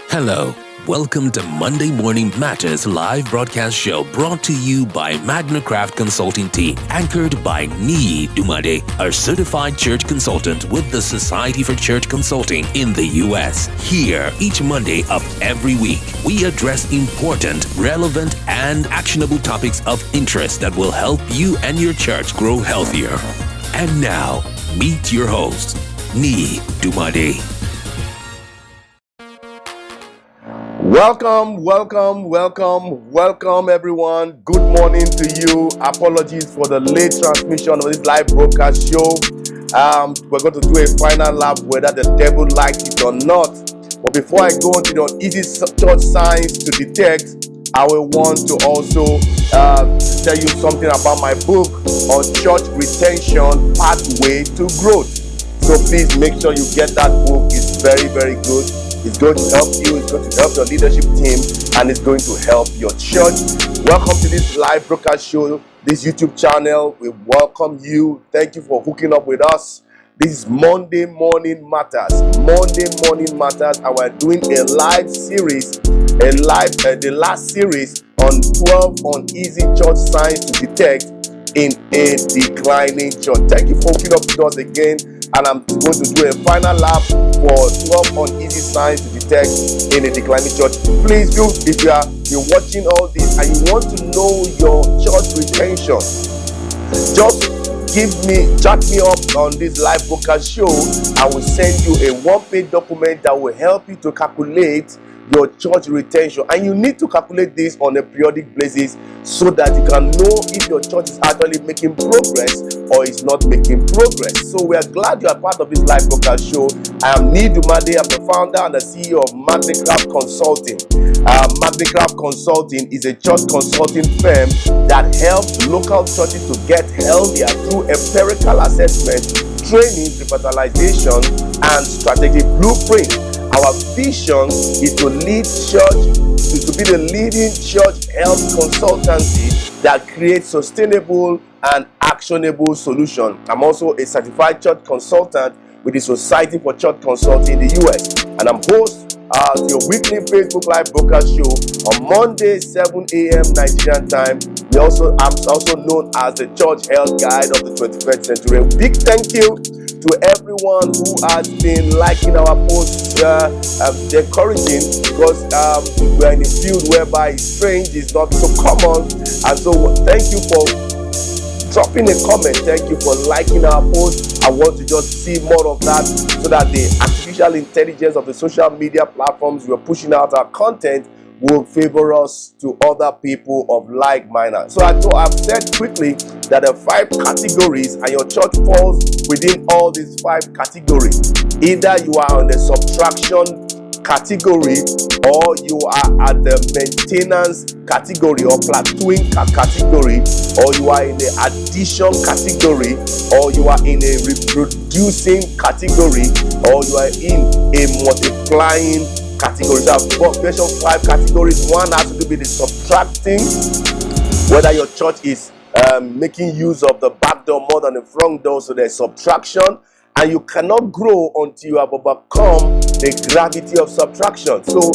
Hello, welcome to Monday Morning Matters live broadcast show brought to you by Magnicraft Consulting Team, anchored by Niyi Dunmade, a certified church consultant with the Society for Church Consulting in the U.S. Here, each Monday of every week, we address important, relevant, and actionable topics of interest that will help you and your church grow healthier. And now, meet your host, Niyi Dunmade. Welcome, everyone. Good morning to you. Apologies for the late transmission of this live broadcast show. We're going to do a final lap whether the devil likes it or not. But before I go on to the Uneasy church signs to detect, I will want to also tell you something about my book on church retention pathway to growth. So please make sure you get that book. It's very, very good. It's going to help you, it's going to help your leadership team, and it's going to help your church. Welcome to this live broadcast show, this YouTube channel. We welcome you. Thank you for hooking up with us. This is Monday Morning Matters. Monday Morning Matters, and we're doing a live series, the last series on 12 uneasy church signs to detect in a declining church. Thank you for hooking up with us again. And I'm going to do a final lap for 12 uneasy signs to detect in a declining church. Please do, if you're watching all this and you want to know your church retention, just chat me up on this live broadcast show. I will send you a one-page document that will help you to calculate your church retention, and you need to calculate this on a periodic basis so that you can know if your church is actually making progress or is not making progress. So we are glad you are part of this live broadcast show. I am Niyi Dunmade. I'm the founder and the CEO of Magnicraft Consulting. Magnicraft Consulting is a church consulting firm that helps local churches to get healthier through empirical assessment, training, revitalization, and strategic blueprint. Our vision is to lead church, to be the leading church health consultancy that creates sustainable and actionable solutions. I'm also a certified church consultant with the Society for Church Consulting in the US. And I'm host to your weekly Facebook Live broadcast show on Monday, 7 a.m. Nigerian time. I'm also known as the Church Health Guide of the 21st century. A big thank you to everyone who has been liking our posts, encouraging, because we're in a field whereby strange is not so common. And so thank you for dropping a comment. Thank you for liking our post. I want to just see more of that so that the artificial intelligence of the social media platforms we're pushing out our content will favor us to other people of like minded. So I've said quickly that there are 5 categories, and your church falls within all these 5 categories. Either you are on the subtraction category, or you are at the maintenance category or plateauing category, or you are in the addition category, or you are in a reproducing category, or you are in a multiplying category. So I've mentioned 5 categories. One has to do with the subtracting, whether your church is making use of the back door more than the front door, so there's subtraction. And you cannot grow until you have overcome the gravity of subtraction. So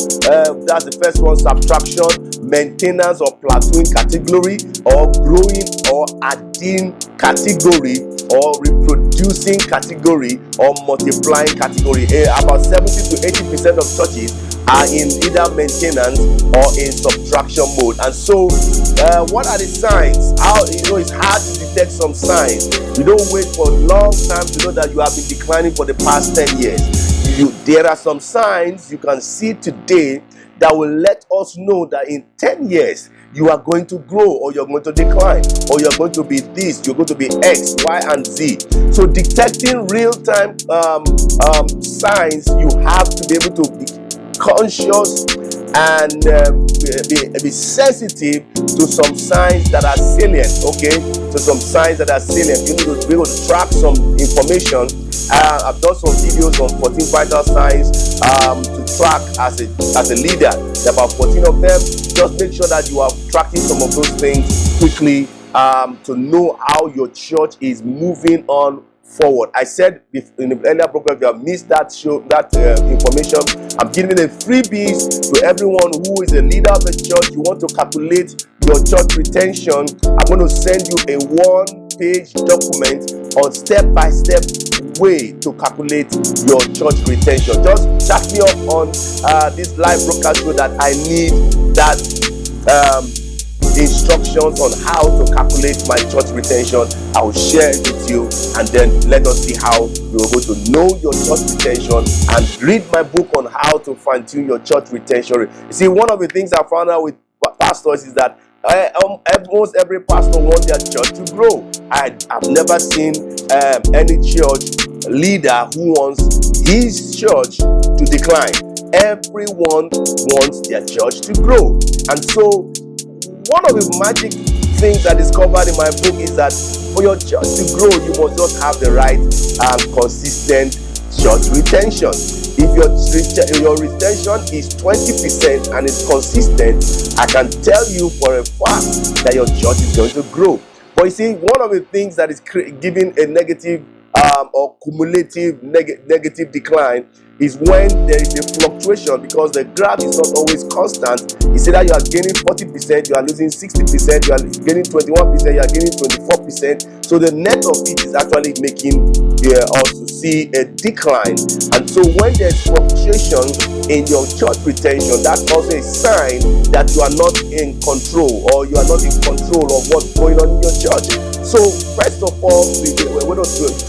that's the first one: subtraction, maintenance or plateauing category, or growing or adding category, or reproducing category, or multiplying category. About 70 to 80% of churches are in either maintenance or in subtraction mode. And so what are the signs? It's hard to detect some signs. You don't wait for a long time to know that you have been declining for the past 10 years. There are some signs you can see today that will let us know that in 10 years you are going to grow, or you're going to decline, or you're going to be this, you're going to be X, Y, and Z. So detecting real-time signs, you have to be able to be conscious and be sensitive to some signs that are salient. Okay, to some signs that are salient. You need to be able to track some information. I've done some videos on 14 vital signs to track as a leader. There are about 14 of them. Just make sure that you are tracking some of those things quickly to know how your church is moving on forward. I said in the earlier program, if you have missed that information, I'm giving a freebies to everyone who is a leader of the church. You want to calculate your church retention, I'm going to send you a 1-page document on step-by-step way to calculate your church retention. Just chat me up on this live broadcast show that I need that instructions on how to calculate my church retention. I will share it with you, and then let us see how you're going to know your church retention and read my book on how to fine-tune your church retention. You see, one of the things I found out with pastors is that almost every pastor wants their church to grow. I've never seen any church leader who wants his church to decline. Everyone wants their church to grow. And so one of the magic things I discovered in my book is that for your church to grow, you must just have the right and consistent church retention. If your retention is 20% and it's consistent, I can tell you for a fact that your church is going to grow. But you see, one of the things that is giving a negative or cumulative negative decline is when there is a fluctuation, because the graph is not always constant. It's either you are gaining 40%, you are losing 60%, you are gaining 21%, you are gaining 24%. So the net of it is actually making us to see a decline. And so when there's fluctuation in your church retention, that's also a sign that you are not in control, or you are not in control of what's going on in your church. So first of all, to be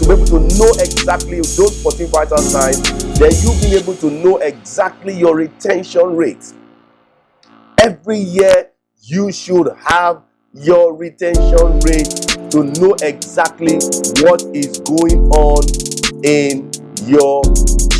able to know exactly those 14 vital signs, then you've been able to know exactly your retention rate. Every year you should have your retention rate to know exactly what is going on in your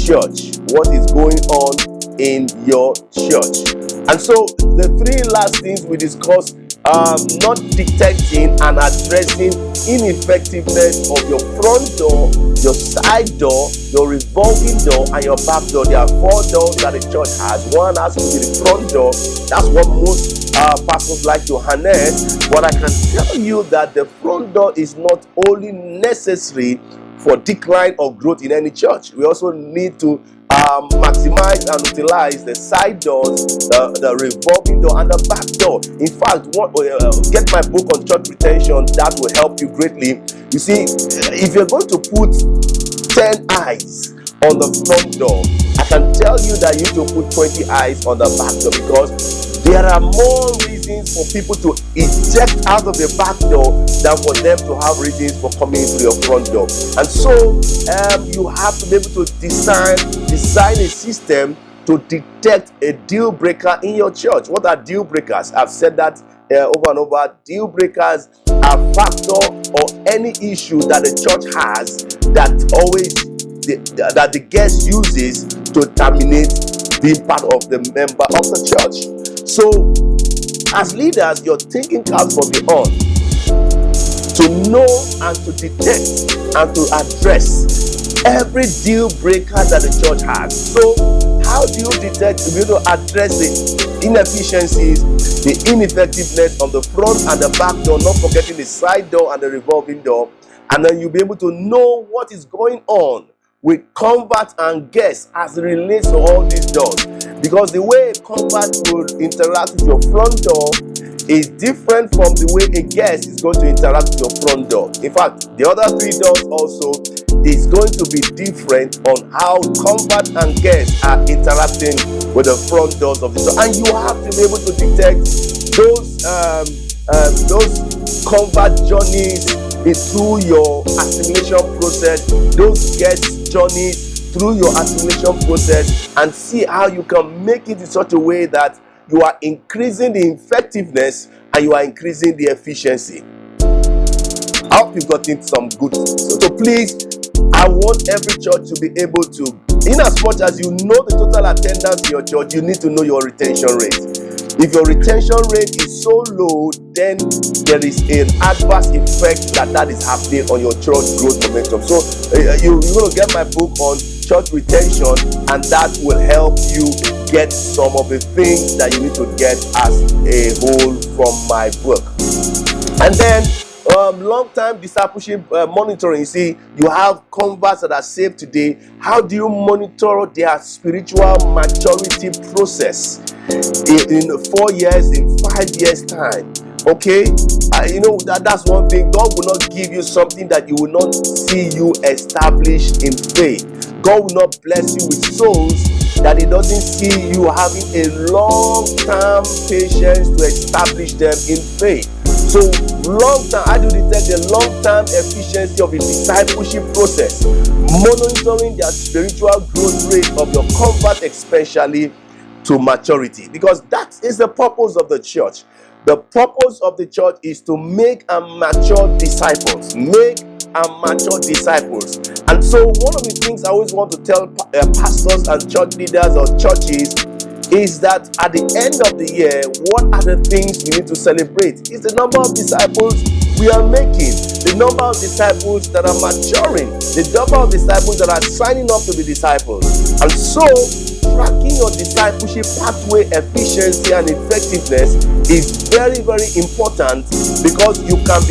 church. What is going on in your church. And so the 3 last things we discussed, not detecting and addressing ineffectiveness of your front door, your side door, your revolving door, and your back door. There are 4 doors that the church has. One has to be the front door. That's what most pastors like to harness. But I can tell you that the front door is not only necessary for decline or growth in any church. We also need to maximize and utilize the side doors, the revolving door, and the back door. In fact, get my book on church retention. That will help you greatly. You see, if you're going to put 10 eyes on the front door, I can tell you that you need to put 20 eyes on the back door, because there are more reasons for people to eject out of the back door than for them to have reasons for coming into your front door. And so you have to be able to design a system to detect a deal breaker in your church. What are deal breakers? I've said that over and over. Deal breakers are factor or any issue that the church has that that the guest uses to terminate being part of the member of the church. So, as leaders, your thinking caps must be on to know and to detect and to address every deal breaker that the church has. So, how do you detect to be able to address the inefficiencies, the ineffectiveness on the front and the back door, not forgetting the side door and the revolving door, and then you'll be able to know what is going on with converts and guests as it relates to all these doors. Because the way a convert will interact with your front door is different from the way a guest is going to interact with your front door. In fact, the other 3 doors also is going to be different on how convert and guests are interacting with the front doors of the store. And you have to be able to detect those convert journeys through your assimilation process, those guest journeys through your assimilation process, and see how you can make it in such a way that you are increasing the effectiveness and you are increasing the efficiency. I hope you've gotten some good. So please, I want every church to be able to, in as much as you know the total attendance in your church, you need to know your retention rate. If your retention rate is so low, then there is an adverse effect that is happening on your church growth momentum. So you're going to get my book on church retention, and that will help you get some of the things that you need to get as a whole from my book. And then long-time discipleship monitoring. You see, you have converts that are saved today. How do you monitor their spiritual maturity process in 4 years, in 5 years time? Okay, that's one thing. God will not give you something that you will not see you established in faith. God will not bless you with souls that He doesn't see you having a long-term patience to establish them in faith. So long-term, I do detect the long-term efficiency of the discipleship process, monitoring their spiritual growth rate of your convert, especially to maturity, because that is the purpose of the church. The purpose of the church is to make and mature disciples. And so one of the things I always want to tell pastors and church leaders or churches is that at the end of the year, what are the things we need to celebrate? It's the number of disciples we are making, the number of disciples that are maturing, the number of disciples that are signing up to be disciples. And so tracking your discipleship pathway efficiency and effectiveness is very, very important, because you can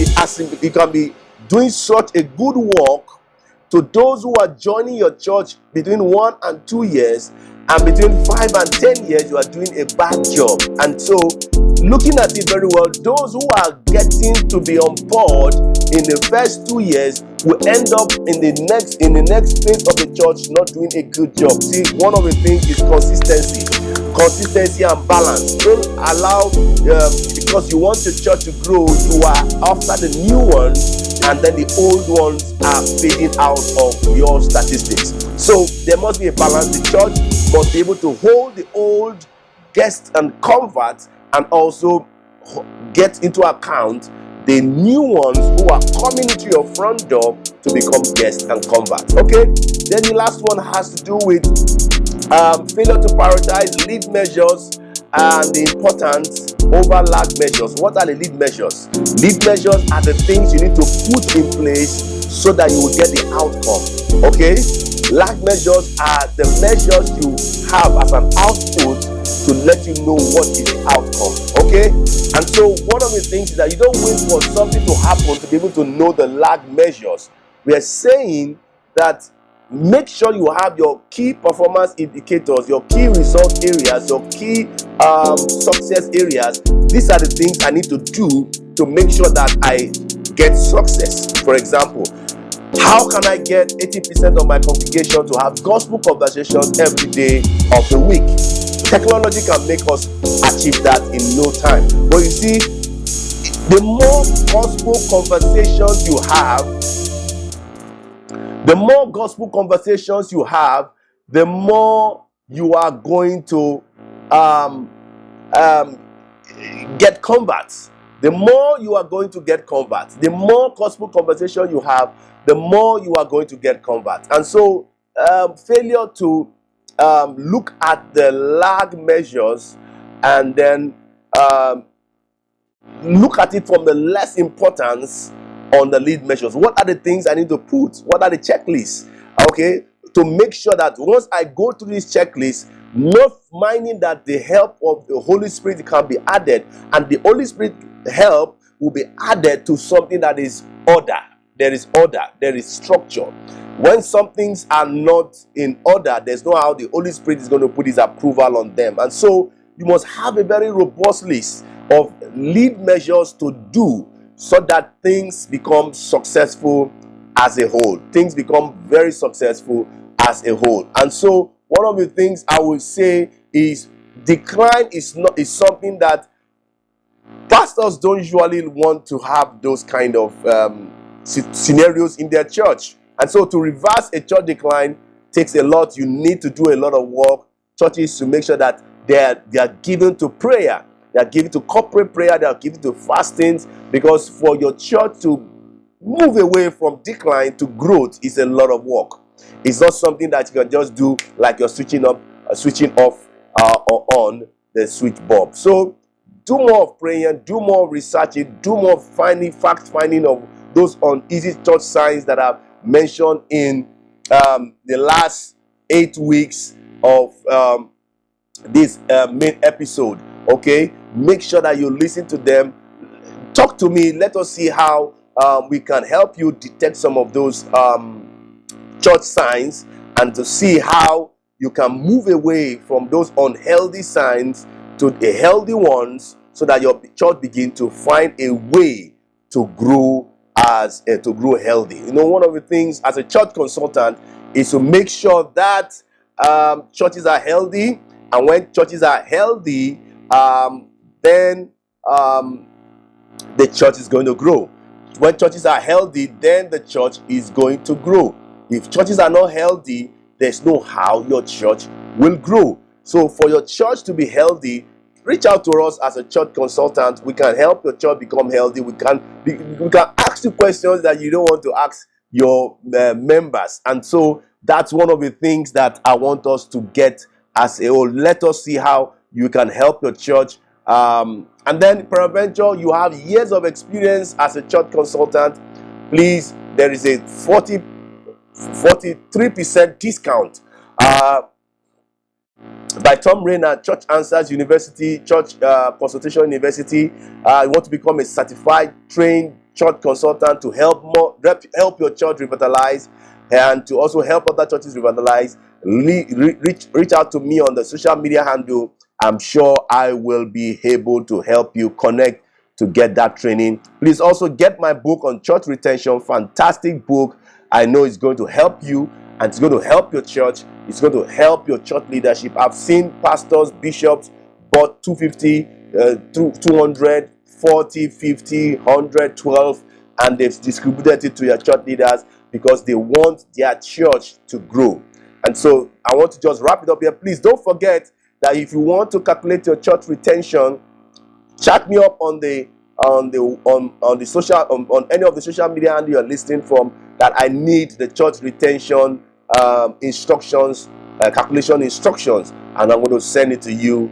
be doing such a good work to those who are joining your church between 1 and 2 years, and between 5 and 10 years you are doing a bad job. And so looking at it very well, those who are getting to be on board in the first 2 years will end up in the next phase of the church not doing a good job. See, one of the things is consistency and balance. Don't allow because you want your church to grow, you are after the new ones, and then the old ones are fading out of your statistics. So there must be a balance. The church must be able to hold the old guests and converts, and also get into account the new ones who are coming into your front door to become guests and converts. Okay, then the last one has to do with failure to prioritize lead measures and the important over lag measures. What are the lead measures? Lead measures are the things you need to put in place so that you will get the outcome. Okay, lag measures are the measures you have as an output to let you know what is the outcome. Okay, and so one of the things is that you don't wait for something to happen to be able to know the lag measures. We are saying that make sure you have your key performance indicators, your key result areas, your key success areas. These are the things I need to do to make sure that I get success. For example, how can I get 80% of my congregation to have gospel conversations every day of the week? Technology can make us achieve that in no time. But you see, the more gospel conversations you have, the more gospel conversations you have, the more you are going to get converts. The more you are going to get converts. The more gospel conversation you have, the more you are going to get converts. And so failure to look at the lag measures and then look at it from the less importance on the lead measures. What are the things I need to put? What are the checklists? Okay, to make sure that once I go through this checklist, not minding that the help of the Holy Spirit can be added, and the Holy Spirit help will be added to something that is order. There is order, there is structure. When some things are not in order, there's no how the Holy Spirit is going to put his approval on them. And so you must have a very robust list of lead measures to do so that things become successful as a whole. Things become very successful as a whole. And so one of the things I would say is decline is something that pastors don't usually want to have those kind of scenarios in their church. And so to reverse a church decline takes a lot. You need to do a lot of work. Churches to make sure that they are given to prayer. They are given to corporate prayer. They are given to fastings, because for your church to move away from decline to growth is a lot of work. It's not something that you can just do like you're switching off or on the switch bulb. So do more of praying, do more researching, do more fact finding of those uneasy church signs that I've mentioned in the last 8 weeks of this main episode. Okay, make sure that you listen to them. Talk to me. Let us see how we can help you detect some of those church signs, and to see how you can move away from those unhealthy signs to the healthy ones, so that your church begin to find a way to grow to grow healthy. You know, one of the things as a church consultant is to make sure that churches are healthy, and when churches are healthy, then the church is going to grow. When churches are healthy, then the church is going to grow. If churches are not healthy, there's no how your church will grow. So for your church to be healthy, reach out to us as a church consultant. We can help your church become healthy. We can ask you questions that you don't want to ask your members. And so that's one of the things that I want us to get as a whole. Let us see how you can help your church. And then peradventure, you have years of experience as a church consultant. Please, there is a 43% discount by Tom Rayner, Church Answers University, Church Consultation University. You want to become a certified, trained church consultant to help your church revitalize, and to also help other churches revitalize. Reach out to me on the social media handle. I'm sure I will be able to help you connect to get that training. Please also get my book on church retention. Fantastic book. I know it's going to help you, and it's going to help your church. It's going to help your church leadership. I've seen pastors, bishops bought 250, 200, 40, 50, 100, 12, and they've distributed it to your church leaders because they want their church to grow. And so I want to just wrap it up here. Please don't forget that if you want to calculate your church retention, chat me up on any of the social media handle you're listening from, that I need the church retention instructions, calculation instructions, and I'm going to send it to you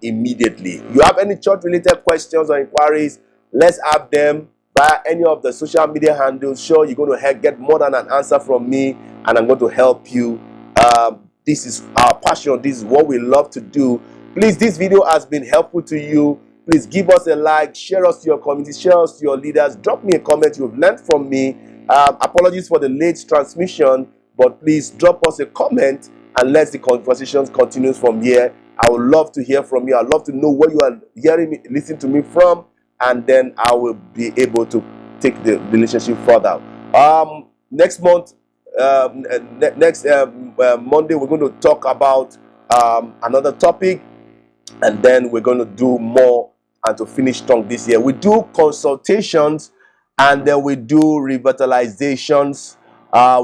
immediately. You have any church related questions or inquiries, let's have them by any of the social media handles. Sure, you're going to get more than an answer from me, and I'm going to help you. This is our passion. This is what we love to do. Please, this video has been helpful to you. Please give us a like, share us to your community, share us to your leaders. Drop me a comment you've learned from me, Apologies for the late transmission, but please drop us a comment and let the conversations continue from here. I would love to hear from you. I'd love to know where you are hearing me, listening to me from, and then I will be able to take the relationship further. Next month, next Monday, we're going to talk about another topic, and then we're going to do more and to finish strong this year. We do consultations, and then we do revitalizations.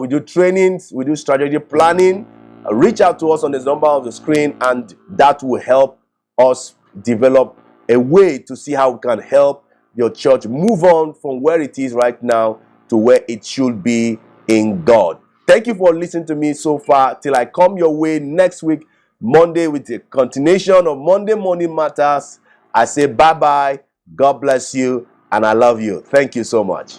We do trainings, we do strategy planning. Reach out to us on the number of the screen, and that will help us develop a way to see how we can help your church move on from where it is right now to where it should be in God. Thank you for listening to me so far. Till I come your way next week, Monday, with a continuation of Monday Morning Matters. I say bye-bye. God bless you, and I love you. Thank you so much.